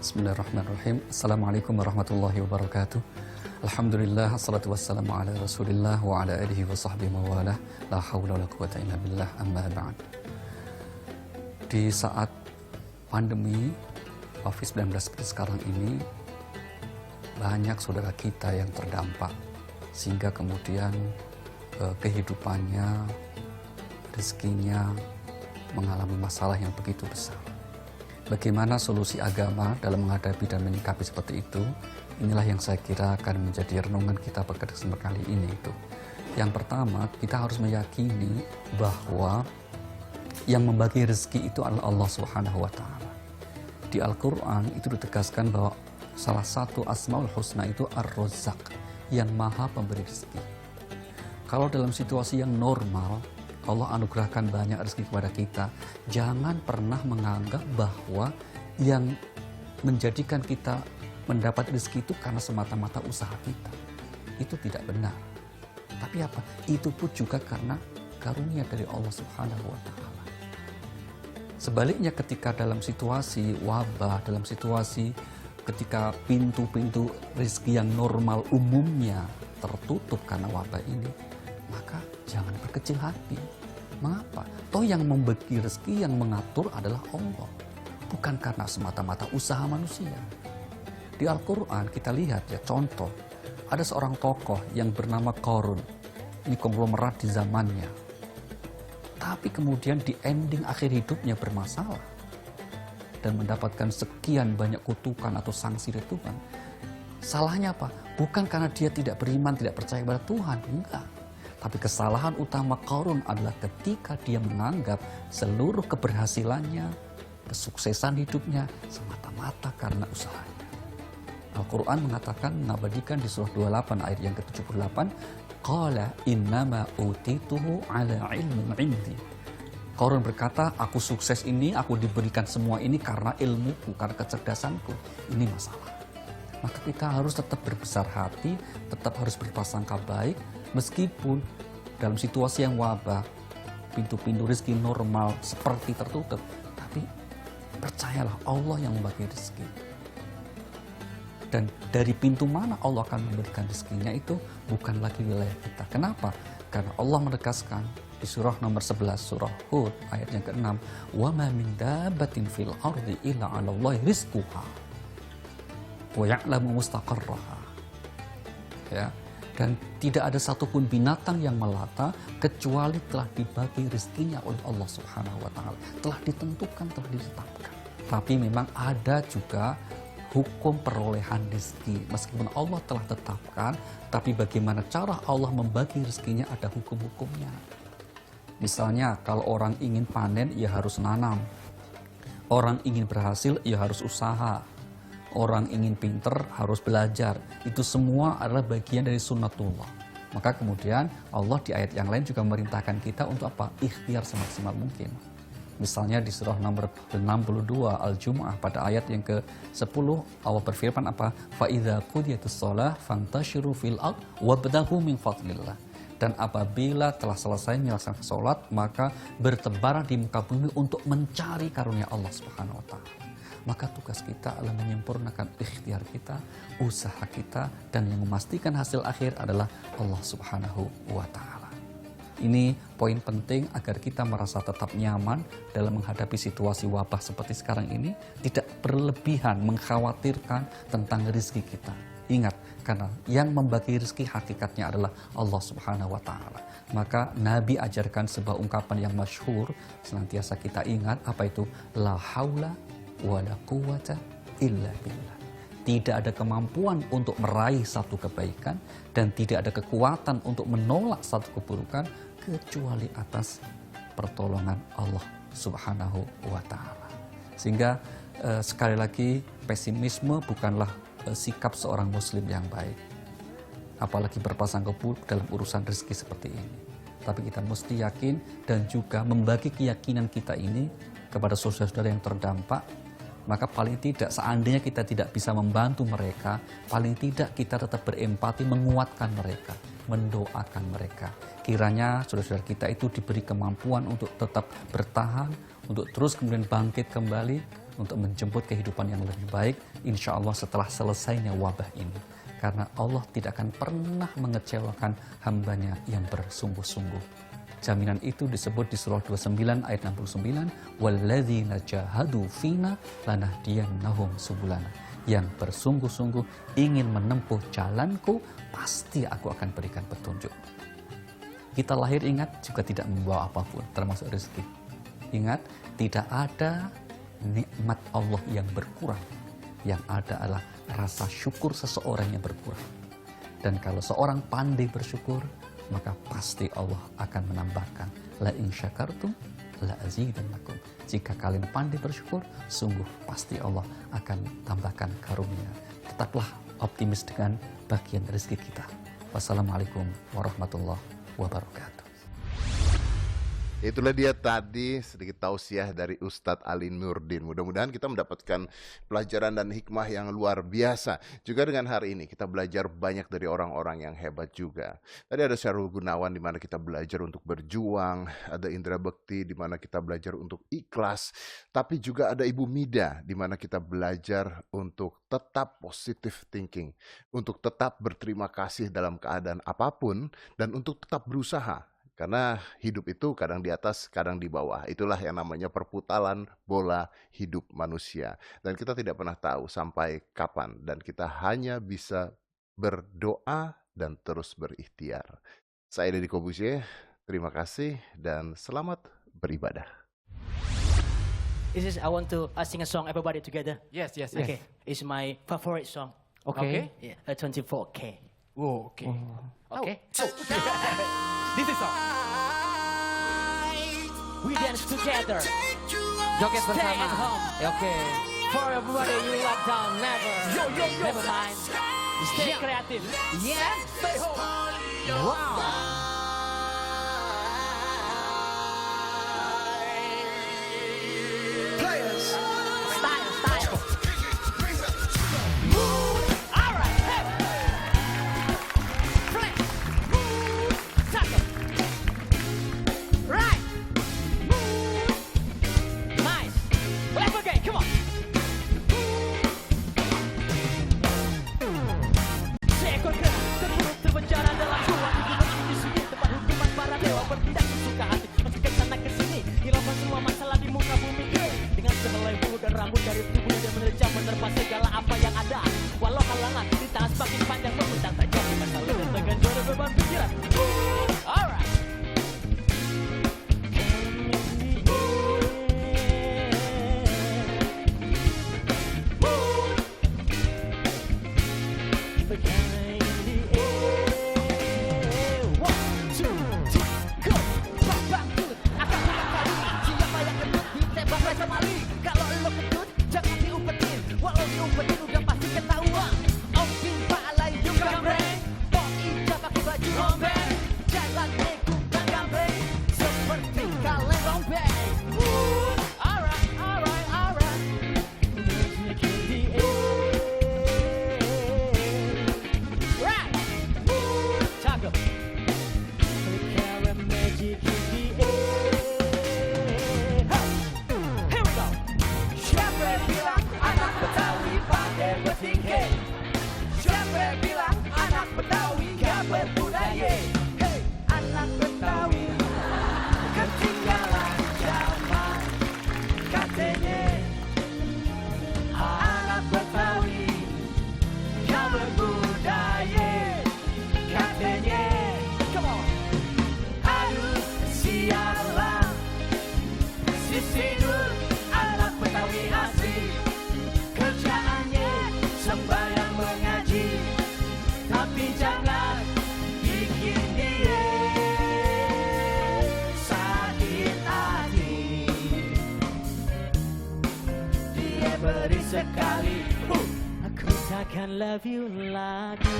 Bismillahirrahmanirrahim. Assalamualaikum warahmatullahi wabarakatuh. Alhamdulillah, assalatu wassalamu ala rasulillah wa ala alihi wa sahbihi mawalah. La hawla wa la quwata illa billah, amma ba'd. Di saat pandemi COVID-19 seperti sekarang ini, banyak saudara kita yang terdampak, sehingga kemudian kehidupannya, rezekinya mengalami masalah yang begitu besar. Bagaimana solusi agama dalam menghadapi dan menyikapi seperti itu? Inilah yang saya kira akan menjadi renungan kita pada kesempatan kali ini itu. Yang pertama, kita harus meyakini bahwa yang membagi rezeki itu adalah Allah Subhanahu wa Ta'ala. Di Al-Quran itu ditegaskan bahwa salah satu Asmaul Husna itu Ar-Razzaq, yang maha pemberi rezeki. Kalau dalam situasi yang normal, Allah anugerahkan banyak rezeki kepada kita. Jangan pernah menganggap bahwa yang menjadikan kita mendapat rezeki itu karena semata-mata usaha kita. Itu tidak benar. Tapi apa? Itu pun juga karena karunia dari Allah Subhanahu wa Ta'ala. Sebaliknya ketika dalam situasi wabah, dalam situasi ketika pintu-pintu rezeki yang normal umumnya tertutup karena wabah ini, maka jangan berkecil hati. Mengapa? Toh yang membagi rezeki, yang mengatur adalah Allah. Bukan karena semata-mata usaha manusia. Di Al-Quran kita lihat ya contoh. Ada seorang tokoh yang bernama Qarun. Ini konglomerat di zamannya. Tapi kemudian di ending akhir hidupnya bermasalah. Dan mendapatkan sekian banyak kutukan atau sanksi dari Tuhan. Salahnya apa? Bukan karena dia tidak beriman, tidak percaya kepada Tuhan. Enggak. Tapi kesalahan utama Qarun adalah ketika dia menganggap seluruh keberhasilannya, kesuksesan hidupnya semata-mata karena usahanya. Al-Quran mengatakan, mengabadikan di surah 28 ayat yang ke-78, Qala innama utituhu ala ilmin indi. Qarun berkata, aku sukses ini, aku diberikan semua ini karena ilmuku, karena kecerdasanku. Ini masalah. Maka kita harus tetap berbesar hati, tetap harus berprasangka baik, meskipun dalam situasi yang wabah, pintu-pintu rezeki normal seperti tertutup. Tapi percayalah, Allah yang membagi rezeki. Dan dari pintu mana Allah akan memberikan rezekinya itu bukan lagi wilayah kita. Kenapa? Karena Allah menegaskan di surah nomor 11, surah Hud, ayat yang ke-6, وَمَا مِنْ دَابَّةٍ فِي الْأَرْضِ إِلَّا عَلَى اللَّهِ رِزْقُهَا وَيَعْلَمُ مُسْتَقَرَّهَا. Ya. Dan tidak ada satupun binatang yang melata kecuali telah dibagi rezekinya oleh Allah Subhanahu wa Ta'ala. Telah ditentukan, telah ditetapkan. Tapi memang ada juga hukum perolehan rezeki. Meskipun Allah telah tetapkan, tapi bagaimana cara Allah membagi rezekinya ada hukum-hukumnya. Misalnya kalau orang ingin panen, ya harus nanam. Orang ingin berhasil, ya harus usaha. Orang ingin pinter harus belajar. Itu semua adalah bagian dari sunnatullah. Maka kemudian Allah di ayat yang lain juga memerintahkan kita untuk apa? Ikhtiar semaksimal mungkin. Misalnya di surah nomor 62 Al-Jumu'ah pada ayat yang ke-10 Allah berfirman apa? Fa idza qudiyatus shalah fantashiru fil ard wabtaghu min fadlillah. Dan apabila telah selesai melaksanakan sholat, maka bertebaran di muka bumi untuk mencari karunia Allah Subhanahu wa Ta'ala. Maka tugas kita adalah menyempurnakan ikhtiar kita, usaha kita, dan yang memastikan hasil akhir adalah Allah Subhanahu wa Ta'ala. Ini poin penting agar kita merasa tetap nyaman dalam menghadapi situasi wabah seperti sekarang ini, tidak berlebihan mengkhawatirkan tentang rezeki kita. Ingat, karena yang membagi rezeki hakikatnya adalah Allah Subhanahu wa Ta'ala. Maka Nabi ajarkan sebuah ungkapan yang masyhur, senantiasa kita ingat, apa itu? La haula wala quwwata illa billah. Tidak ada kemampuan untuk meraih satu kebaikan dan tidak ada kekuatan untuk menolak satu keburukan kecuali atas pertolongan Allah Subhanahu wa Ta'ala. Sehingga sekali lagi, pesimisme bukanlah sikap seorang muslim yang baik. Apalagi berprasangka buruk dalam urusan rezeki seperti ini. Tapi kita mesti yakin dan juga membagi keyakinan kita ini kepada saudara-saudara yang terdampak. Maka paling tidak seandainya kita tidak bisa membantu mereka, paling tidak kita tetap berempati, menguatkan mereka, mendoakan mereka. Kiranya saudara-saudara kita itu diberi kemampuan untuk tetap bertahan, untuk terus kemudian bangkit kembali, untuk menjemput kehidupan yang lebih baik, insya Allah setelah selesainya wabah ini. Karena Allah tidak akan pernah mengecewakan hambanya yang bersungguh-sungguh. Jaminan itu disebut di surah 29 ayat 69, walladzina jahadu fina lanahdiyannahum subulana. Yang bersungguh-sungguh ingin menempuh jalanku, pasti aku akan berikan petunjuk. Kita lahir ingat juga tidak membawa apapun, termasuk rezeki. Ingat, tidak ada nikmat Allah yang berkurang. Yang ada adalah rasa syukur seseorang yang berkurang. Dan kalau seorang pandai bersyukur, maka pasti Allah akan menambahkan. La in syakartum la azidannakum. Jika kalian pandai bersyukur, sungguh pasti Allah akan tambahkan karunia. Tetaplah optimis dengan bagian rezeki kita. Wassalamualaikum warahmatullahi wabarakatuh. Itulah dia tadi sedikit tausiah dari Ustadz Ali Nurdin. Mudah-mudahan kita mendapatkan pelajaran dan hikmah yang luar biasa. Juga dengan hari ini kita belajar banyak dari orang-orang yang hebat juga. Tadi ada Syarul Gunawan di mana kita belajar untuk berjuang, ada Indra Bekti di mana kita belajar untuk ikhlas, tapi juga ada Ibu Mida di mana kita belajar untuk tetap positive thinking, untuk tetap berterima kasih dalam keadaan apapun dan untuk tetap berusaha. Karena hidup itu kadang di atas, kadang di bawah. Itulah yang namanya perputaran bola hidup manusia. Dan kita tidak pernah tahu sampai kapan. Dan kita hanya bisa berdoa dan terus berikhtiar. Saya Deddy Corbuzier, terima kasih dan selamat beribadah. I want to sing a song everybody together. Yes. Okay, it's my favorite song. Okay. Yeah, 24K. Whoa, okay. Okay. This is song. We dance together. Joget Stay at bersama. home. Oke. For everybody you lock down, never. Never mind. Stay creative. Yeah. Stay home. Wow. Style. All right. Hey. Flex. Tackle. Right. Nice. Let's go. Come on. Seekor kera terburuk terpenjara dalam ruang hukuman di sini tempat hukuman para dewa bertindak sesuka hati masuk ke sana ke sini hilangkan semua masalah di muka bumi dengan sehelai bulu dan rambut dari tubuhnya dia menerjang menerpa segala apa yang ada walau halangan di tangan semakin panjang memutar tajam di masa lalu dan terganjur beban pikiran. Alright. Sekali aku takkan love you lagi.